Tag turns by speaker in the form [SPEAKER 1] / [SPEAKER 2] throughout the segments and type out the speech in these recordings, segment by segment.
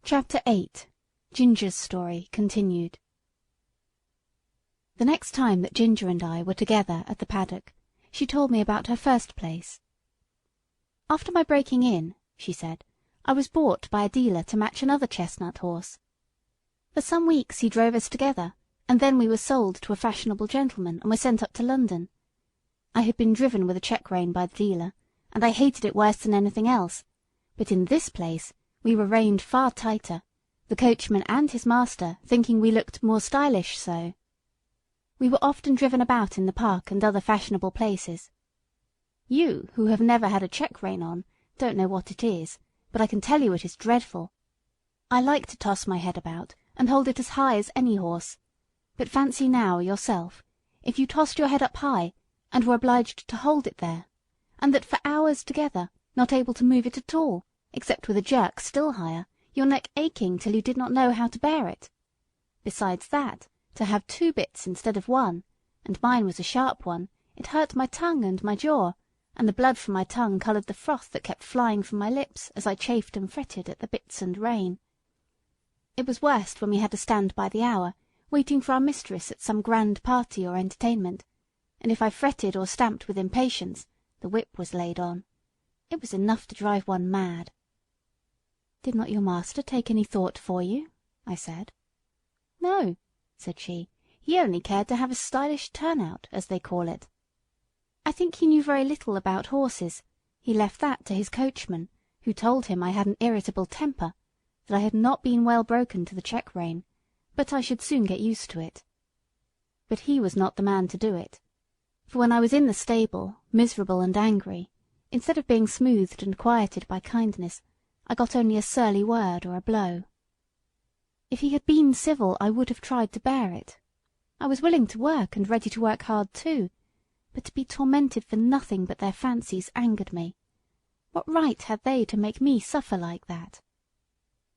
[SPEAKER 1] Chapter 8. Ginger's Story Continued. The next time that Ginger and I were together at the paddock, she told me about her first place. "After my breaking in," she said, "I was bought by a dealer to match another chestnut horse. For some weeks he drove us together, and then we were sold to a fashionable gentleman and were sent up to London. I had been driven with a check rein by the dealer, and I hated it worse than anything else, but in this place we were reined far tighter, the coachman and his master thinking we looked more stylish so. We were often driven about in the park and other fashionable places. You, who have never had a check rein on, don't know what it is, but I can tell you it is dreadful. I like to toss my head about, and hold it as high as any horse, but fancy now, yourself, if you tossed your head up high, and were obliged to hold it there, and that for hours together, not able to move it at all, except with a jerk still higher, your neck aching till you did not know how to bear it. Besides that, to have two bits instead of one, and mine was a sharp one, it hurt my tongue and my jaw, and the blood from my tongue coloured the froth that kept flying from my lips as I chafed and fretted at the bits and rein. It was worst when we had to stand by the hour, waiting for our mistress at some grand party or entertainment, and if I fretted or stamped with impatience, the whip was laid on. It was enough to drive one mad." "Did not your master take any thought for you?" I said. "No," said she, "he only cared to have a stylish turnout, as they call it. I think he knew very little about horses. He left that to his coachman, who told him I had an irritable temper, that I had not been well broken to the check rein, but I should soon get used to it. But he was not the man to do it, for when I was in the stable, miserable and angry, instead of being smoothed and quieted by kindness, I got only a surly word or a blow. If he had been civil, I would have tried to bear it. I was willing to work, and ready to work hard too, but to be tormented for nothing but their fancies angered me. What right had they to make me suffer like that?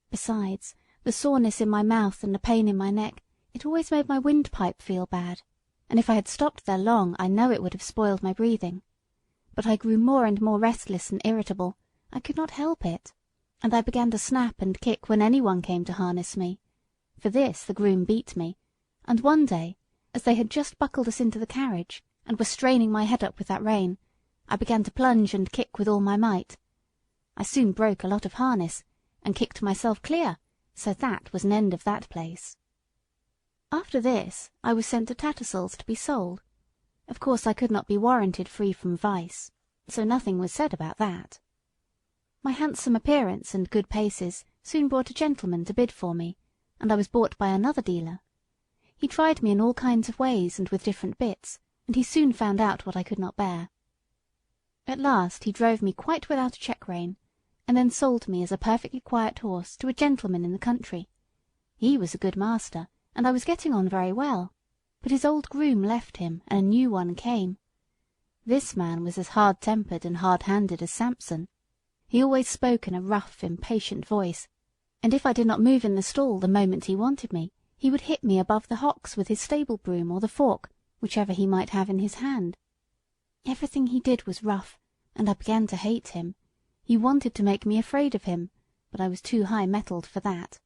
[SPEAKER 1] Besides, the soreness in my mouth and the pain in my neck, it always made my windpipe feel bad, and if I had stopped there long, I know it would have spoiled my breathing. But I grew more and more restless and irritable. I could not help it, and I began to snap and kick when any one came to harness me. For this the groom beat me, and one day, as they had just buckled us into the carriage, and were straining my head up with that rein, I began to plunge and kick with all my might. I soon broke a lot of harness, and kicked myself clear, so that was an end of that place. After this I was sent to Tattersall's to be sold. Of course I could not be warranted free from vice, so nothing was said about that. My handsome appearance and good paces soon brought a gentleman to bid for me, and I was bought by another dealer. He tried me in all kinds of ways and with different bits, and he soon found out what I could not bear. At last he drove me quite without a check rein, and then sold me as a perfectly quiet horse to a gentleman in the country. He was a good master, and I was getting on very well, but his old groom left him, and a new one came. This man was as hard-tempered and hard-handed as Samson. He always spoke in a rough, impatient voice, and if I did not move in the stall the moment he wanted me, he would hit me above the hocks with his stable broom or the fork, whichever he might have in his hand. Everything he did was rough, and I began to hate him. He wanted to make me afraid of him, but I was too high-mettled for that.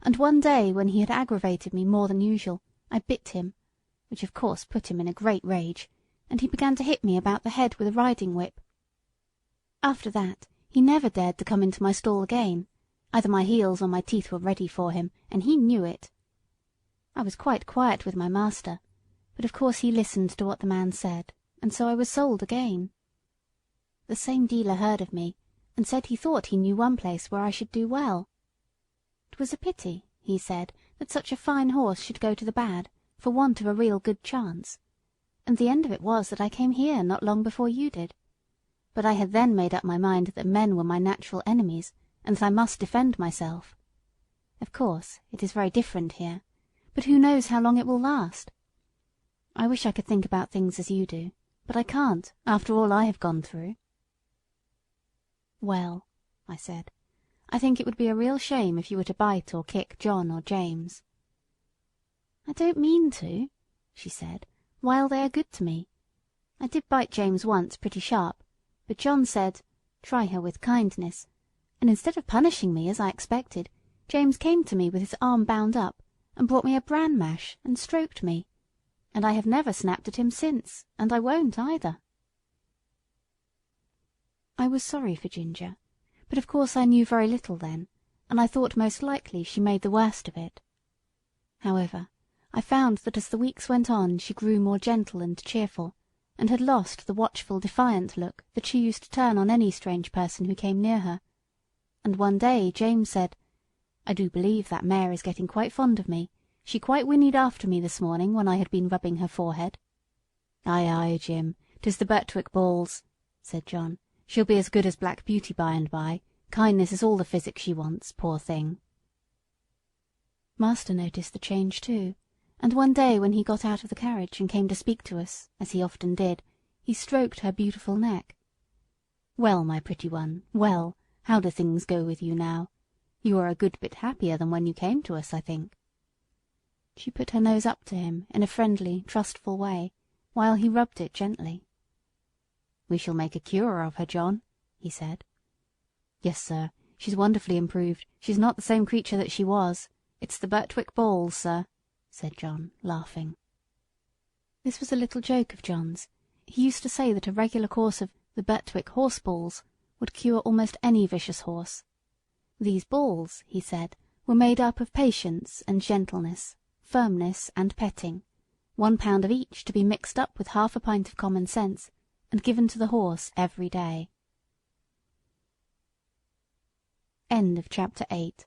[SPEAKER 1] And one day, when he had aggravated me more than usual, I bit him, which of course put him in a great rage, and he began to hit me about the head with a riding-whip. After that he never dared to come into my stall again. Either my heels or my teeth were ready for him, and he knew it. I was quite quiet with my master, but of course he listened to what the man said, and so I was sold again. The same dealer heard of me, and said he thought he knew one place where I should do well. It was a pity, he said, that such a fine horse should go to the bad, for want of a real good chance, and the end of it was that I came here not long before you did. But I had then made up my mind that men were my natural enemies, and that I must defend myself. Of course, it is very different here, but who knows how long it will last? I wish I could think about things as you do, but I can't, after all I have gone through." "Well," I said, "I think it would be a real shame if you were to bite or kick John or James." "I don't mean to," she said, "while they are good to me. I did bite James once pretty sharp, but John said, 'Try her with kindness,' and instead of punishing me as I expected, James came to me with his arm bound up, and brought me a bran mash, and stroked me, and I have never snapped at him since, and I won't either." I was sorry for Ginger, but of course I knew very little then, and I thought most likely she made the worst of it. However, I found that as the weeks went on she grew more gentle and cheerful, and had lost the watchful, defiant look that she used to turn on any strange person who came near her, and one day James said, "I do believe that mare is getting quite fond of me. She quite whinnied after me this morning when I had been rubbing her forehead." "Ay, ay, Jim, 'tis the Birtwick balls," said John. "She'll be as good as Black Beauty by and by. Kindness is all the physic she wants, poor thing." Master noticed the change too, and one day when he got out of the carriage and came to speak to us, as he often did, he stroked her beautiful neck. "Well, my pretty one, well, how do things go with you now? You are a good bit happier than when you came to us, I think." She put her nose up to him in a friendly, trustful way, while he rubbed it gently. "We shall make a cure of her, John," he said. "Yes, sir, she's wonderfully improved. She's not the same creature that she was. It's the Birtwick balls, sir," said John, laughing. This was a little joke of John's. He used to say that a regular course of the Birtwick horse balls would cure almost any vicious horse. These balls, he said, were made up of patience and gentleness, firmness and petting, 1 pound of each to be mixed up with half a pint of common sense, and given to the horse every day. End of chapter 8.